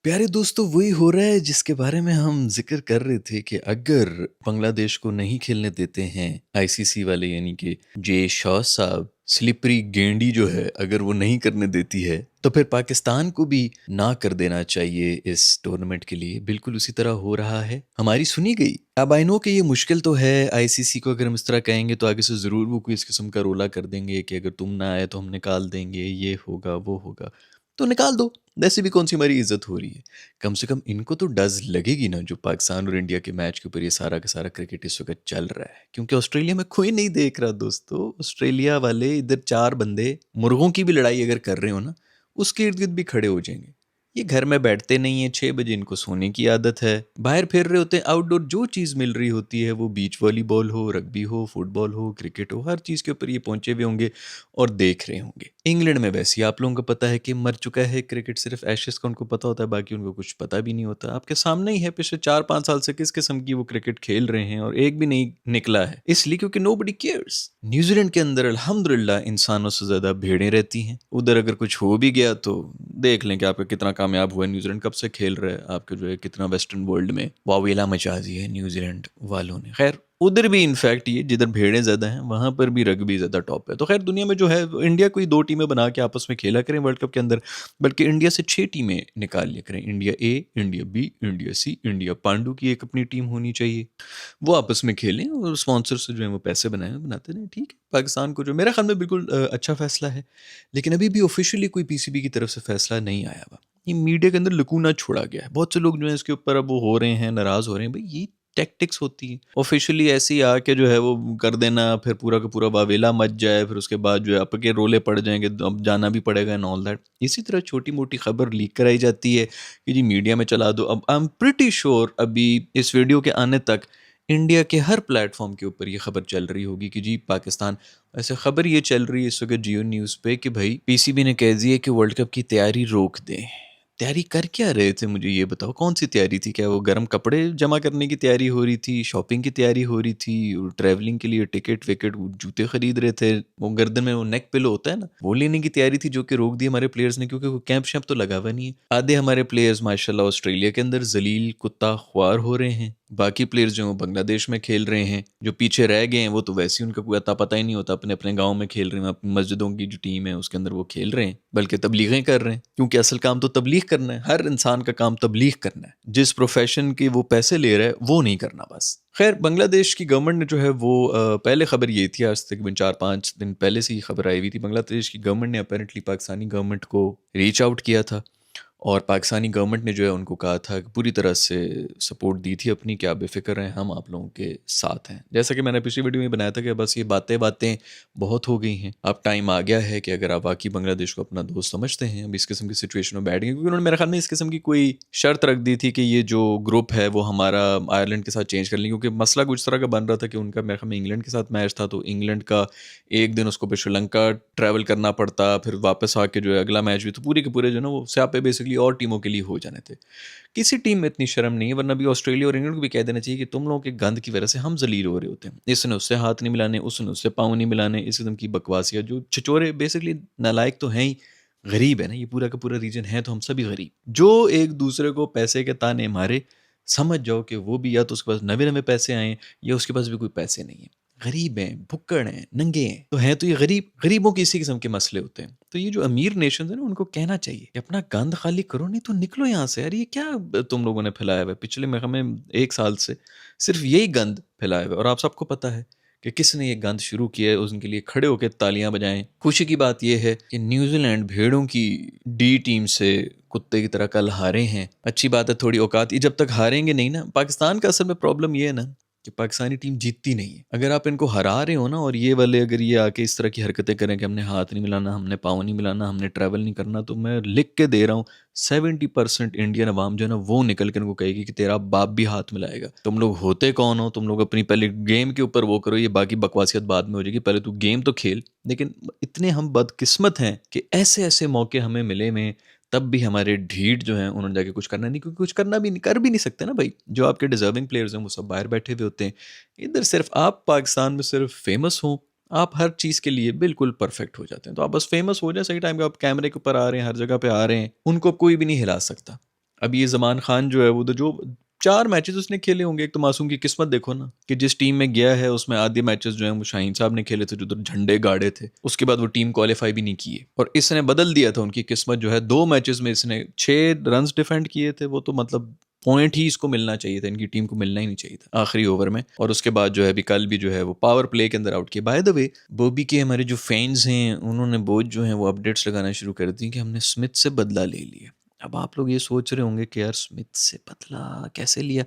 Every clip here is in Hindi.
प्यारे दोस्तों, वही हो रहा है जिसके बारे में हम जिक्र कर रहे थे कि अगर बांग्लादेश को नहीं खेलने देते हैं आईसीसी वाले, यानी कि जे शॉ साहब, स्लिपरी गेंडी जो है, अगर वो नहीं करने देती है तो फिर पाकिस्तान को भी ना कर देना चाहिए इस टूर्नामेंट के लिए। बिल्कुल उसी तरह हो रहा है। हमारी सुनी गई। अब आई नो कि ये मुश्किल तो है आईसीसी को, अगर हम इस तरह कहेंगे तो आगे से ज़रूर वो कोई इस किस्म का रोला कर देंगे कि अगर तुम ना आए तो हम निकाल देंगे, ये होगा वो होगा। तो निकाल दो, वैसे भी कौन सी हमारी इज्जत हो रही है। कम से कम इनको तो डज लगेगी ना, जो पाकिस्तान और इंडिया के मैच के ऊपर ये सारा का सारा क्रिकेट इस वक्त चल रहा है। क्योंकि ऑस्ट्रेलिया में कोई नहीं देख रहा दोस्तों। ऑस्ट्रेलिया वाले इधर चार बंदे मुर्गों की भी लड़ाई अगर कर रहे हो ना, उसके इर्द गिर्द भी खड़े हो जाएंगे। ये घर में बैठते नहीं है, 6 बजे इनको सोने की आदत है, बाहर फिर रहे होते हैं। आउटडोर जो चीज़ मिल रही होती है, वो बीच वॉलीबॉल हो, रग्बी हो, फुटबॉल हो, क्रिकेट हो, हर चीज़ के ऊपर ये पहुंचे हुए होंगे और देख रहे होंगे। इंग्लैंड में वैसे ही आप लोगों को पता है कि मर चुका है क्रिकेट, सिर्फ एशेस का उनको पता होता है, बाकी उनको कुछ पता भी नहीं होता। आपके सामने ही है पिछले 4-5 साल से किस किस्म की वो क्रिकेट खेल रहे हैं, और एक भी नहीं निकला है, इसलिए क्योंकि नोबडी केयर्स। न्यूजीलैंड के अंदर अल्हम्दुलिल्लाह इंसानों से ज्यादा भेड़ें रहती हैं। उधर अगर कुछ हो भी गया तो देख लें कि आपका कितना कामयाब हुआ है। न्यूजीलैंड कब से खेल रहा है, आपके जो है कितना वेस्टर्न वर्ल्ड में वावेला मचा दी है न्यूजीलैंड वालों ने। खैर, उधर भी इनफैक्ट ये जिधर भेड़ें ज़्यादा हैं वहाँ पर भी रग्बी ज़्यादा टॉप है। तो खैर, दुनिया में जो है, इंडिया को ही 2 टीमें बना के आपस में खेला करें वर्ल्ड कप के अंदर, बल्कि इंडिया से 6 टीमें निकाल लिया करें। India A, India B, India C, India पांडु की एक अपनी टीम होनी चाहिए। वो आपस में खेलें और स्पॉन्सर से जो है वो पैसे बनाते रहें। ठीक है, पाकिस्तान को जो मेरा ख्याल में बिल्कुल अच्छा फैसला है। लेकिन अभी भी ऑफिशियली कोई पीसीबी की तरफ से फैसला नहीं आया हुआ। ये मीडिया के अंदर लकूना छोड़ा गया है। बहुत से लोग जो है इसके ऊपर अब वो हो रहे हैं, नाराज़ हो रहे हैं। भाई, ये टैक्टिक्स होती है। ऑफिशियली ऐसे ही आके जो है वो कर देना, फिर पूरा का पूरा वावेला मच जाए, फिर उसके बाद जो है आपके रोले पड़ जाएंगे, अब जाना भी पड़ेगा एंड ऑल दैट। इसी तरह छोटी मोटी खबर लीक कराई जाती है कि जी मीडिया में चला दो। अब आई एम प्रिटी श्योर अभी इस वीडियो के आने तक इंडिया के हर प्लेटफॉर्म के ऊपर ये खबर चल रही होगी कि जी पाकिस्तान, ऐसे खबर ये चल रही है इस वक्त जियो न्यूज़ पे कि भाई पीसीबी ने कह दिया कि वर्ल्ड कप की तैयारी रोक दें। तैयारी कर क्या रहे थे, मुझे ये बताओ, कौन सी तैयारी थी? क्या वो गर्म कपड़े जमा करने की तैयारी हो रही थी, शॉपिंग की तैयारी हो रही थी, ट्रैवलिंग के लिए टिकट विकेट, जूते खरीद रहे थे, वो गर्दन में वो नेक पिलो होता है ना, वो लेने की तैयारी थी, जो कि रोक दी हमारे प्लेयर्स ने क्योंकि वो कैंप शैम्प तो लगा हुआ नहीं है। आधे हमारे प्लेयर्स माशाल्लाह ऑस्ट्रेलिया के अंदर जलील कुत्ता ख्वार हो रहे हैं, बाकी प्लेयर्स जो हैं वो बांग्लादेश में खेल रहे हैं। जो पीछे रह गए हैं वो तो वैसे ही उनका कोई अता पता ही नहीं होता, अपने अपने गांव में खेल रहे हैं, अपनी मस्जिदों की जो टीम है उसके अंदर वो खेल रहे हैं, बल्कि तबलीगें कर रहे हैं, क्योंकि असल काम तो तबलीग करना है। हर इंसान का काम तबलीग करना है। जिस प्रोफेशन के वो पैसे ले रहा है वो नहीं करना बस। खैर, बांग्लादेश की गवर्नमेंट ने जो है वो पहले खबर ये थी, आज तकरीबन 4-5 दिन पहले से ही खबर आई हुई थी। बांग्लादेश की गवर्नमेंट ने अपेरेंटली पाकिस्तानी गवर्नमेंट को रीच आउट किया था, और पाकिस्तानी गवर्नमेंट ने जो है उनको कहा था कि पूरी तरह से सपोर्ट दी थी अपनी, क्या बेफिक्र रहें, हम आप लोगों के साथ हैं। जैसा कि मैंने पिछली वीडियो में बनाया था कि बस ये बातें बातें बहुत हो गई हैं। अब टाइम आ गया है कि अगर आप वाकई बांग्लादेश को अपना दोस्त समझते हैं, अब इस किस्म की सिचुएशन में बैठ गए, क्योंकि उन्होंने मेरे ख्याल में इस किस्म की कोई शर्त रख दी थी कि ये जो ग्रुप है वो हमारा आयरलैंड के साथ चेंज कर लें, क्योंकि मसला कुछ तरह का बन रहा था कि उनका मेरे ख्याल में इंग्लैंड के साथ मैच था, तो इंग्लैंड का एक दिन उसको फिर श्रीलंका ट्रैवल करना पड़ता, फिर वापस आके जो है अगला मैच भी, तो पूरे के पूरे जो ना वो स्यापे बेसिकली और टीमों के लिए हो जाने थे। किसी टीम में इतनी शर्म नहीं है, वरना भी ऑस्ट्रेलिया और इंग्लैंड को भी कह देना चाहिए कि तुम लोगों के गंद की वजह से हम जलील हो रहे होते हैं। इसने उससे हाथ नहीं मिलाने, उसने उससे पाँव नहीं मिलाने, इस किस्म की बकवासियाँ, जो छिचोरे बेसिकली नालायक तो हैं ही, गरीब है ना ये पूरा का पूरा रीजन है, तो हम सभी गरीब जो एक दूसरे को पैसे के ताने मारे, समझ जाओ कि वो भी या तो उसके पास नवे नवे पैसे आए या उसके पास भी कोई पैसे नहीं है। गरीब हैं, भुक्कड़ हैं, नंगे हैं, तो हैं तो ये गरीब। गरीबों के इसी किस्म के मसले होते हैं। तो ये जो अमीर नेशन है ना, उनको कहना चाहिए कि अपना गंद खाली करो, नहीं तो निकलो यहाँ से। यार ये क्या तुम लोगों ने फैलाया हुआ है पिछले में हमें 1 साल से, सिर्फ यही गंद फैलाया हुआ है, और आप सबको पता है कि किसने ये गंद शुरू किया है। उनके लिए खड़े होकर तालियां बजाएं। खुशी की बात यह है कि न्यूजीलैंड भेड़ों की डी टीम से कुत्ते की तरह कल हारे हैं। अच्छी बात है, थोड़ी औकात, ये जब तक हारेंगे नहीं ना। पाकिस्तान का असल में प्रॉब्लम ये है ना कि पाकिस्तानी टीम जीतती नहीं है। अगर आप इनको हरा रहे हो ना, और ये वाले अगर ये आके इस तरह की हरकतें करें कि हमने हाथ नहीं मिलाना, हमने पाँव नहीं मिलाना, हमने ट्रैवल नहीं करना, तो मैं लिख के दे रहा हूँ 70% इंडियन अवाम जो है ना वो निकल कर इनको कहेगी कि तेरा बाप भी हाथ मिलाएगा। तुम लोग होते कौन हो? तुम लोग अपनी पहले गेम के ऊपर वो करो, ये बाकी बकवासियत बाद में हो जाएगी, पहले तू गेम तो खेल। लेकिन इतने हम बदकिस्मत हैं कि ऐसे ऐसे मौके हमें मिले में, तब भी हमारे ढीठ जो हैं उन्होंने जाके कुछ करना नहीं, क्योंकि कुछ करना भी नहीं, कर भी नहीं सकते ना भाई। जो आपके डिजर्विंग प्लेयर्स हैं वो सब बाहर बैठे हुए होते हैं। इधर सिर्फ आप पाकिस्तान में सिर्फ फेमस हो, आप हर चीज़ के लिए बिल्कुल परफेक्ट हो जाते हैं। तो आप बस फेमस हो जाए, सही टाइम पे आप कैमरे के ऊपर आ रहे हैं, हर जगह पे आ रहे हैं, उनको कोई भी नहीं हिला सकता। अब ये ज़मान खान जो है वो तो जो 4 मैचेस उसने खेले होंगे, एक तो मासूम की किस्मत देखो ना कि जिस टीम में गया है उसमें आधे मैचेस जो हैं वो शाहीन साहब ने खेले थे जो तो झंडे गाड़े थे, उसके बाद वो टीम क्वालिफाई भी नहीं किए और इसने बदल दिया था उनकी किस्मत जो है। 2 मैचेस में इसने 6 रन्स डिफेंड किए थे, वो तो मतलब पॉइंट ही इसको मिलना चाहिए था, इनकी टीम को मिलना ही नहीं चाहिए था आखिरी ओवर में। और उसके बाद जो है अभी कल भी जो है वो पावर प्ले के अंदर आउट किया। बाय द वे बॉबी के हमारे जो फैंस हैं उन्होंने बहुत जो है वो अपडेट्स लगाना शुरू कर दी कि हमने स्मिथ से बदला ले लिया। अब आप लोग ये सोच रहे होंगे कि यार स्मिथ से बदला कैसे लिया।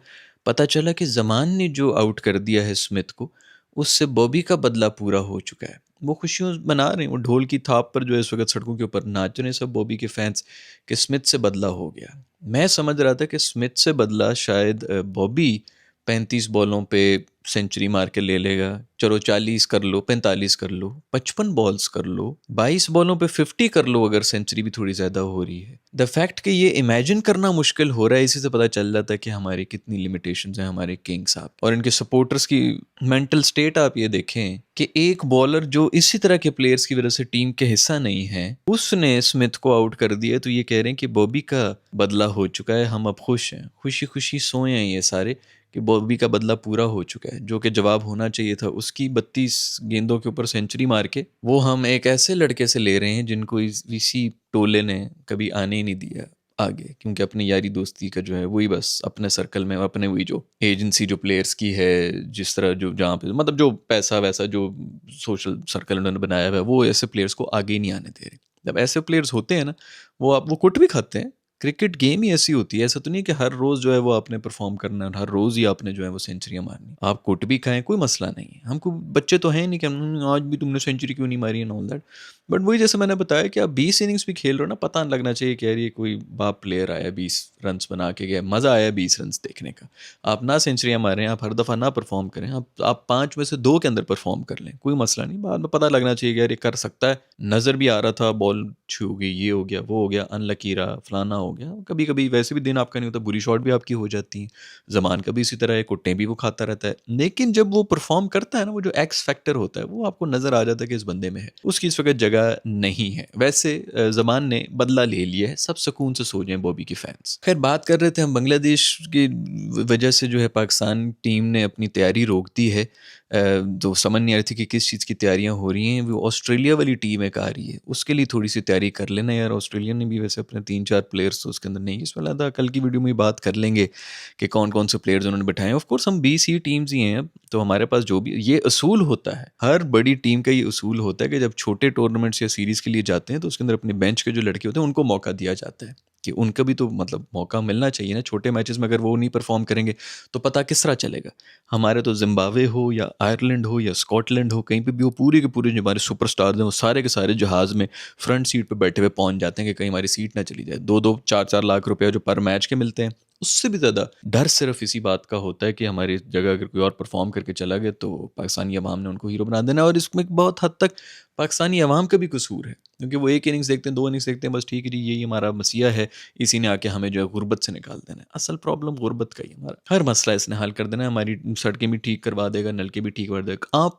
पता चला कि जमान ने जो आउट कर दिया है स्मिथ को, उससे बॉबी का बदला पूरा हो चुका है। वो खुशियों मना रहे हैं, वो ढोल की थाप पर जो है इस वक्त सड़कों के ऊपर नाच रहे हैं सब बॉबी के फैंस कि स्मिथ से बदला हो गया। मैं समझ रहा था कि स्मिथ से बदला शायद बॉबी 35 बॉलों पे सेंचुरी मार के ले लेगा। चलो 40 कर लो, 45 कर लो, 55 बॉल्स कर लो, 22 बॉलों पे 50 कर लो अगर सेंचुरी भी थोड़ी ज़्यादा हो रही है। द फैक्ट कि ये इमेजिन करना मुश्किल हो रहा है, इसी से पता चल जाता है कि हमारी कितनी लिमिटेशंस हैं हमारे किंग साहब और इनके सपोर्टर्स की मेंटल स्टेट। आप ये देखें कि एक बॉलर जो इसी तरह के प्लेयर्स की वजह से टीम के हिस्सा नहीं है, उसने स्मिथ को आउट कर दिया, तो ये कह रहे हैं कि बॉबी का बदला हो चुका है, हम अब खुश हैं, खुशी खुशी सोए हैं ये सारे कि बॉबी का बदला पूरा हो चुका है। जो कि जवाब होना चाहिए था उसकी 32 गेंदों के ऊपर सेंचुरी मार के, वो हम एक ऐसे लड़के से ले रहे हैं जिनको इसी टोले ने कभी आने ही नहीं दिया आगे, क्योंकि अपनी यारी दोस्ती का जो है वही बस अपने सर्कल में, अपने वही जो एजेंसी जो प्लेयर्स की है, जिस तरह जो जहाँ पे मतलब जो पैसा वैसा जो सोशल सर्कल उन्होंने बनाया हुआ है, वो ऐसे प्लेयर्स को आगे ही नहीं आने दे रहे। जब ऐसे प्लेयर्स होते हैं ना, वो कुट भी खाते हैं। क्रिकेट गेम ही ऐसी होती है, ऐसा तो नहीं कि हर रोज़ जो है वो आपने परफॉर्म करना है, हर रोज़ ही आपने जो है वो सेंचुरियाँ मारनी। आप कुट भी खाएं कोई मसला नहीं है, हमको बच्चे तो हैं नहीं कि आज भी तुमने सेंचुरी क्यों नहीं मारी एंड ऑल दैट। बट वही जैसे मैंने बताया कि आप 20 इनिंग्स भी खेल रहे हो ना, पता नहीं लगना चाहिए कि यार ये कोई बाप प्लेयर आया 20 रन्स बना के गया, मज़ा आया 20 रन्स देखने का। आप ना सेंचुरियाँ मारें, आप हर दफ़ा ना परफॉर्म करें, आप 5 में से 2 के अंदर परफॉर्म कर लें, कोई मसला नहीं। बाद में पता लगना चाहिए कि यार ये कर सकता है, नज़र भी आ रहा था, बॉल छू गई, ये हो गया, वो हो गया, अनलकी रहा, फलाना हो गया। कभी कभी वैसे भी दिन आपका नहीं होता, बुरी शॉट भी आपकी हो जाती है। जमान का भी इसी तरह है, कुट्टे भी वो खाता रहता है, लेकिन जब वो परफॉर्म करता है ना, वो जो एक्स फैक्टर होता है वो आपको नजर आ जाता है कि इस बंदे में है। उसकी इस वक्त जगह नहीं है। वैसे जमान ने बदला ले लिया है, सब सुकून से सो जाएं बॉबी के फैंस। खैर बात कर रहे थे हम बांग्लादेश की वजह से जो है पाकिस्तान टीम ने अपनी तैयारी रोक दी है। जो समझ नहीं आ रही थी कि किस चीज़ की तैयारियां हो रही हैं, वो ऑस्ट्रेलिया वाली टीम एक आ रही है, उसके लिए थोड़ी सी तैयारी कर लेना यार। ऑस्ट्रेलिया ने भी वैसे अपने 3-4 प्लेयर्स तो उसके अंदर नहीं, इसमें लगा कल की वीडियो में बात कर लेंगे कि कौन कौन से प्लेयर्स उन्होंने बैठाए। ऑफ कोर्स हम 20 ही टीम्स ही हैं अब, तो हमारे पास जो भी ये असूल होता है, हर बड़ी टीम का ये असूल होता है कि जब छोटे टूर्नामेंट्स या सीरीज़ के लिए जाते हैं तो उसके अंदर अपने बेंच के जो लड़के होते हैं उनको मौका दिया जाता है कि उनका भी तो मतलब मौका मिलना चाहिए ना। छोटे मैचेस में अगर वो नहीं परफॉर्म करेंगे तो पता किस तरह चलेगा। हमारे तो जिम्बाब्वे हो या आयरलैंड हो या स्कॉटलैंड हो, कहीं पे भी वो पूरे के पूरे जो हमारे सुपरस्टार्स हैं वो सारे के सारे जहाज़ में फ्रंट सीट पे बैठे हुए पहुंच जाते हैं कि कहीं हमारी सीट ना चली जाए। 2-2 4-4 लाख रुपए जो पर मैच के मिलते हैं, उससे भी ज़्यादा डर सिर्फ इसी बात का होता है कि हमारी जगह अगर कोई और परफॉर्म करके चला गया तो पाकिस्तानी अवाम ने उनको हीरो बना देना। और इसमें बहुत हद तक पाकिस्तानी अवाम का भी कसूर है, क्योंकि वो एक इनिंग्स देखते हैं, 2 इनिंग्स देखते हैं, बस ठीक है जी यही हमारा मसीहा है, इसी ने आके हमें जो है गुर्बत से निकाल देना है। असल प्रॉब्लम गुर्बत का ही, हमारा हर मसला इसने हल कर देना है, हमारी सड़कें भी ठीक करवा देगा, नलके भी ठीक कर देगा।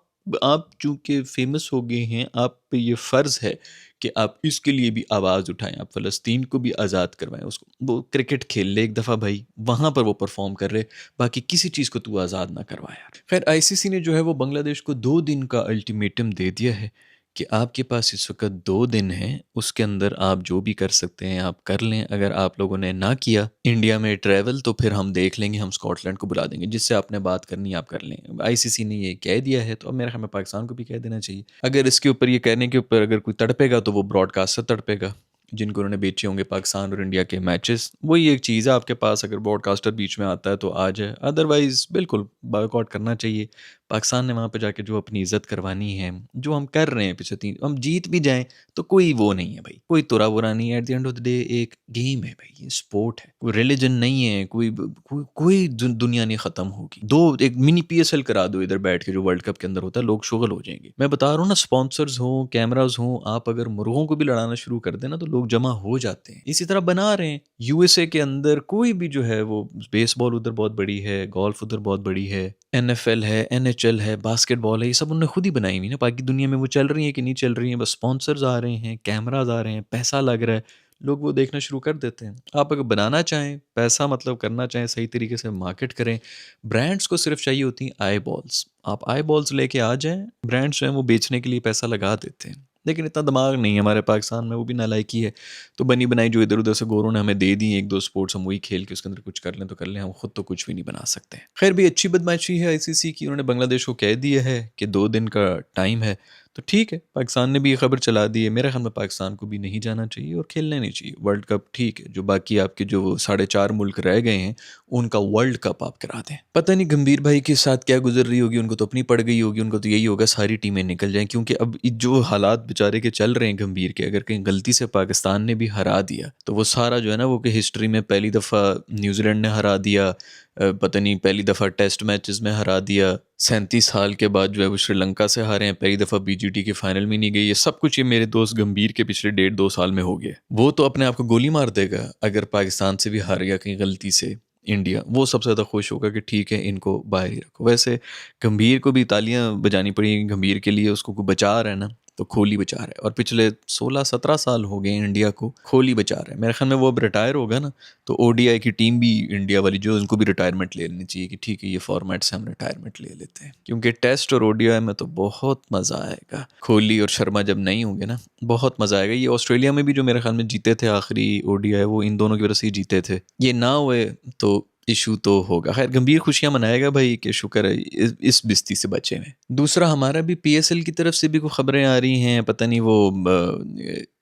आप चूंकि फेमस हो गए हैं, आप पे ये फ़र्ज़ है कि आप इसके लिए भी आवाज़ उठाएं, आप फ़लस्तीन को भी आज़ाद करवाएं। उसको वो क्रिकेट खेल ले एक दफ़ा भाई, वहाँ पर वो परफॉर्म कर रहे, बाकी किसी चीज़ को तू आज़ाद ना करवा यार। खैर आईसीसी ने जो है वो बांग्लादेश को 2 दिन का अल्टीमेटम दे दिया है कि आपके पास इस वक्त 2 दिन हैं, उसके अंदर आप जो भी कर सकते हैं आप कर लें। अगर आप लोगों ने ना किया इंडिया में ट्रैवल तो फिर हम देख लेंगे, हम स्कॉटलैंड को बुला देंगे, जिससे आपने बात करनी आप कर लें। आईसीसी ने ये कह दिया है तो अब मेरे ख्याल में पाकिस्तान को भी कह देना चाहिए। अगर इसके ऊपर ये कहने के ऊपर अगर कोई तड़पेगा तो वो ब्रॉडकास्टर तड़पेगा, जिनको उन्होंने बेचे होंगे पाकिस्तान और इंडिया के मैचेस। वही एक चीज़ है, आपके पास अगर ब्रॉडकास्टर बीच में आता है तो आ जाए, अदरवाइज़ बिल्कुल बॉयकॉट करना चाहिए। पाकिस्तान ने वहाँ पे जाके जो अपनी इज़्ज़त करवानी है, जो हम कर रहे हैं पिछले 3, हम जीत भी जाएँ तो कोई वो नहीं है भाई, कोई तुरा बुरा नहीं है। At the end of the day एक गेम है भाई, ये स्पोर्ट है, कोई रिलीजन नहीं है, कोई दुनिया नहीं ख़त्म होगी। एक मिनी पीएसएल करा दो इधर बैठ के जो वर्ल्ड कप के अंदर होता है, लोग शुगल हो जाएंगे। मैं बता रहा हूँ ना, स्पॉन्सर्स हों, कैमराज हों, आप अगर मुर्गों को भी लड़ाना शुरू कर देना तो लोग जमा हो जाते हैं। इसी तरह बना रहे हैं यूएसए के अंदर, कोई भी जो है वो बेसबॉल उधर बहुत बड़ी है, गोल्फ उधर बहुत बड़ी है, एनएफएल है, एनएचएल है, बास्केटबॉल है, ये सब उन्होंने खुद ही बनाई हुई ना। बाकी दुनिया में वो चल रही है कि नहीं चल रही है, बस स्पॉन्सर्स आ रहे हैं, कैमराज आ रहे हैं, पैसा लग रहा है, लोग वो देखना शुरू कर देते हैं। आप अगर बनाना चाहें, पैसा मतलब करना चाहें, सही तरीके से मार्केट करें, ब्रांड्स को सिर्फ चाहिए होती हैं आई बॉल्स। आप आई बॉल्स लेके आ जाएँ, ब्रांड्स जो हैं वो बेचने के लिए पैसा लगा देते हैं। लेकिन इतना दिमाग नहीं है हमारे पाकिस्तान में, वो भी नालायकी है। तो बनी बनाई जो इधर-उधर से गोरों ने हमें दे दी 1-2 स्पोर्ट्स, हम वही खेल के उसके अंदर कुछ कर लें तो कर लें, हम खुद तो कुछ भी नहीं बना सकते। खैर भी अच्छी बदमाशी है आईसीसी की, उन्होंने बांग्लादेश को कह दिया है कि 2 दिन का टाइम है, तो ठीक है, पाकिस्तान ने भी ये खबर चला दी है। मेरे ख्याल में पाकिस्तान को भी नहीं जाना चाहिए और खेलना नहीं चाहिए। वर्ल्ड कप ठीक है, जो बाकी आपके जो साढ़े 4 मुल्क रह गए हैं, उनका वर्ल्ड कप आप करा दें। पता नहीं गंभीर भाई के साथ क्या गुजर रही होगी, उनको तो अपनी पड़ गई होगी, उनको तो यही होगा सारी टीमें निकल जाएँ, क्योंकि अब जो हालात बेचारे के चल रहे हैं गंभीर के, अगर कहीं गलती से पाकिस्तान ने भी हरा दिया, तो वो सारा जो है ना वो कि हिस्ट्री में पहली दफ़ा न्यूजीलैंड ने हरा दिया, पता नहीं पहली दफ़ा टेस्ट मैचेस में हरा दिया, 37 साल के बाद जो है वो श्रीलंका से हारे हैं, पहली दफ़ा बीजीटी के फाइनल में नहीं गई। ये सब कुछ ये मेरे दोस्त गंभीर के पिछले 1.5-2 साल में हो गया। वो तो अपने आप को गोली मार देगा अगर पाकिस्तान से भी हार गया कहीं गलती से इंडिया, वो सबसे ज़्यादा खुश होगा कि ठीक है इनको बाहर ही रखो। वैसे गंभीर को भी तालियां बजानी पड़ी गंभीर के लिए, उसको कोई बचा रहा है ना, तो कोहली बचा रहा है। और पिछले 16-17 साल हो गए इंडिया को कोहली बचा रहा है। मेरे ख्याल में वो अब रिटायर होगा ना, तो ओडीआई की टीम भी इंडिया वाली जो, उनको भी रिटायरमेंट ले लेनी चाहिए कि ठीक है ये फॉर्मेट से हम रिटायरमेंट ले लेते हैं, क्योंकि टेस्ट और ओडीआई में तो बहुत मज़ा आएगा। कोहली और शर्मा जब नहीं होंगे ना, बहुत मज़ा आएगा। ये ऑस्ट्रेलिया में भी जो मेरे ख्याल में जीते थे आखिरी ओडीआई, वो इन दोनों की वजह से ही जीते थे। ये ना हुए तो इशू तो होगा। खैर गंभीर खुशियां मनाएगा भाई कि शुक्र है इस बिस्ती से बचे में। दूसरा हमारा भी पीएसएल की तरफ से भी कोई खबरें आ रही हैं, पता नहीं वो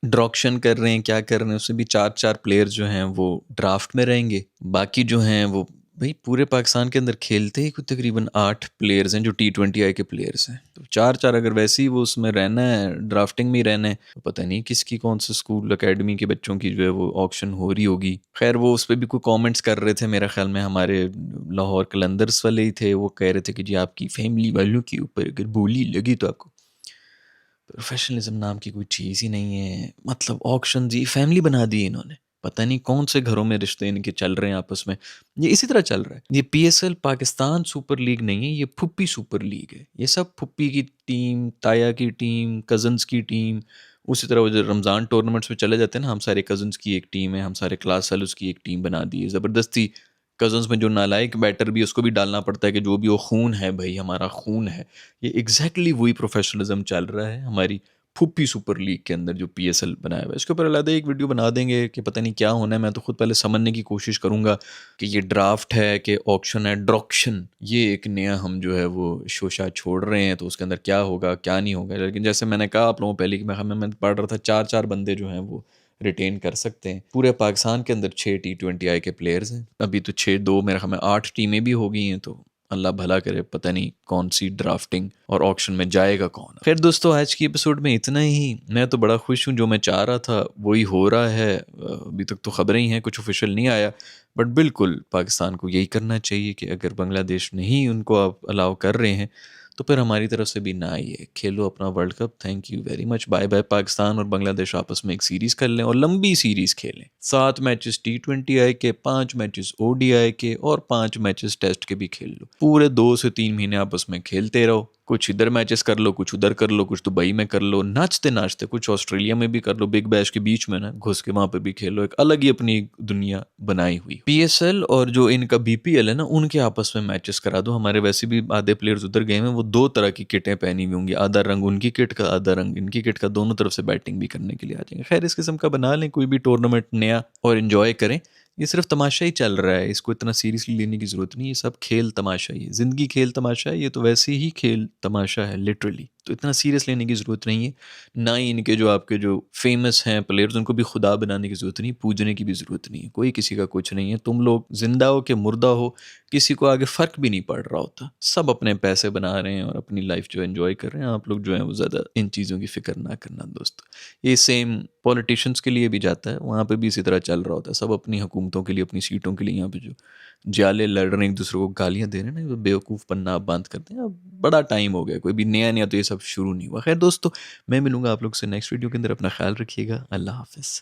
ड्रॉक्शन कर रहे हैं क्या कर रहे हैं, उसमें भी 4-4 प्लेयर जो हैं वो ड्राफ्ट में रहेंगे। बाकी जो हैं वो भाई पूरे पाकिस्तान के अंदर खेलते ही कुछ तकरीबन 8 प्लेयर्स हैं जो T20I के प्लेयर्स हैं, तो 4-4 अगर वैसे ही वो उसमें रहना है, ड्राफ्टिंग में ही रहना है, तो पता नहीं किसकी कौन से स्कूल अकेडमी के बच्चों की जो है वो ऑक्शन हो रही होगी। खैर वो उस पर भी कोई कमेंट्स कर रहे थे, मेरे ख्याल में हमारे लाहौर कलंदर्स वाले ही थे, वो कह रहे थे कि जी आपकी फैमिली वालों के ऊपर अगर बोली लगी तो आपको, प्रोफेशनलिज्म नाम की कोई चीज़ ही नहीं है। मतलब ऑक्शन जी फैमिली बना दी इन्होंने, पता नहीं कौन से घरों में रिश्ते इनके चल रहे हैं आपस में। ये इसी तरह चल रहा है। ये पीएसएल पाकिस्तान सुपर लीग नहीं है, ये फुप्पी सुपर लीग है। ये सब फुप्पी की टीम, ताया की टीम, कज़न्स की टीम, उसी तरह वो जो रमज़ान टूर्नामेंट्स में चले जाते हैं ना, हम सारे कज़न्स की एक टीम है, हम सारे क्लास फेलोज़ की एक टीम बना दी है। ज़बरदस्ती कज़न्स में जो नालायक बैटर भी है उसको भी डालना पड़ता है कि जो भी वो खून है भाई, हमारा खून है। ये एग्जैक्टली वही प्रोफेशनलिज्म चल रहा है हमारी फुप्पी सुपर लीग के अंदर जो पीएसएल बनाया हुआ है। इसके ऊपर अलग एक वीडियो बना देंगे कि पता नहीं क्या होना है। मैं तो खुद पहले समझने की कोशिश करूंगा कि ये ड्राफ्ट है कि ऑक्शन है, ड्रॉक्शन, ये एक नया हम जो है वो शोशा छोड़ रहे हैं, तो उसके अंदर क्या होगा क्या नहीं होगा। लेकिन जैसे मैंने कहा आप लोगों को पहले कि मैं पढ़ रहा था 4-4 बंदे जो हैं वो रिटेन कर सकते हैं। पूरे पाकिस्तान के अंदर 6 T20I के प्लेयर्स हैं, अभी तो 6 2 मेरे ख्याल में 8 टीमें भी हो गई हैं, तो अल्लाह भला करे, पता नहीं कौन सी ड्राफ्टिंग और ऑक्शन में जाएगा कौन। खैर दोस्तों आज की एपिसोड में इतना ही। मैं तो बड़ा खुश हूँ, जो मैं चाह रहा था वही हो रहा है। अभी तक तो खबरें ही हैं, कुछ ऑफिशियल नहीं आया, बट बिल्कुल पाकिस्तान को यही करना चाहिए कि अगर बांग्लादेश नहीं उनको आप अलाउ कर रहे हैं तो फिर हमारी तरफ से भी ना आइए, खेलो अपना world cup. Thank you very much, bye bye. Pakistan और बांग्लादेश आपस में एक सीरीज़ कर लें और लंबी सीरीज़ खेलें। 7 मैचेस T20I के, 5 मैचेस ODI के और 5 मैचेस टेस्ट के भी खेल लो। पूरे 2 से 3 महीने आपस में खेलते रहो। कुछ इधर मैचेस कर लो, कुछ उधर कर लो, कुछ दुबई में कर लो, नाचते नाचते कुछ ऑस्ट्रेलिया में भी कर लो, बिग बैश के बीच में ना घुस के वहां पे भी खेलो। एक अलग ही अपनी दुनिया बनाई हुई। पीएसएल और जो इनका बीपीएल है ना, उनके आपस में मैचेस करा दो। हमारे वैसे भी आधे प्लेयर्स उधर गए हैं, वो 2 तरह की किटें पहनी हुई होंगी, आधा रंग उनकी किट का, आधा रंग इनकी किट का, दोनों तरफ से बैटिंग भी करने के लिए आ जाएंगे। खैर इस किस्म का बना लें कोई भी टूर्नामेंट नया और इन्जॉय करें। ये सिर्फ तमाशा ही चल रहा है, इसको इतना सीरियसली लेने की ज़रूरत नहीं। ये सब खेल तमाशा ही है, ज़िंदगी खेल तमाशा है, ये तो वैसे ही खेल तमाशा है लिटरली। तो इतना सीरियस लेने की ज़रूरत नहीं है। ना ही इनके जो आपके जो फेमस हैं प्लेयर्स उनको भी खुदा बनाने की ज़रूरत नहीं, पूजने की भी ज़रूरत नहीं है। कोई किसी का कुछ नहीं है। तुम लोग जिंदा हो कि मुर्दा हो, किसी को आगे फ़र्क भी नहीं पड़ रहा होता। सब अपने पैसे बना रहे हैं और अपनी लाइफ जो एंजॉय कर रहे हैं। आप लोग जो है वो ज़्यादा इन चीज़ों की फ़िक्र ना करना दोस्त। ये सेम पॉलिटिशियंस के लिए भी जाता है, वहाँ पे भी इसी तरह चल रहा होता है। सब अपनी हुकूमतों के लिए, अपनी सीटों के लिए यहाँ पे जो जाले लड़ रहे हैं, एक दूसरे को गालियाँ दे रहे हैं ना, बेवकूफ़ बनना आप बंद करते हैं। अब बड़ा टाइम हो गया, कोई भी नया नया तो ये सब शुरू नहीं हुआ। खैर दोस्तों, मैं मिलूंगा आप लोग से नेक्स्ट वीडियो के अंदर। अपना ख्याल रखिएगा। अल्लाह हाफिज़।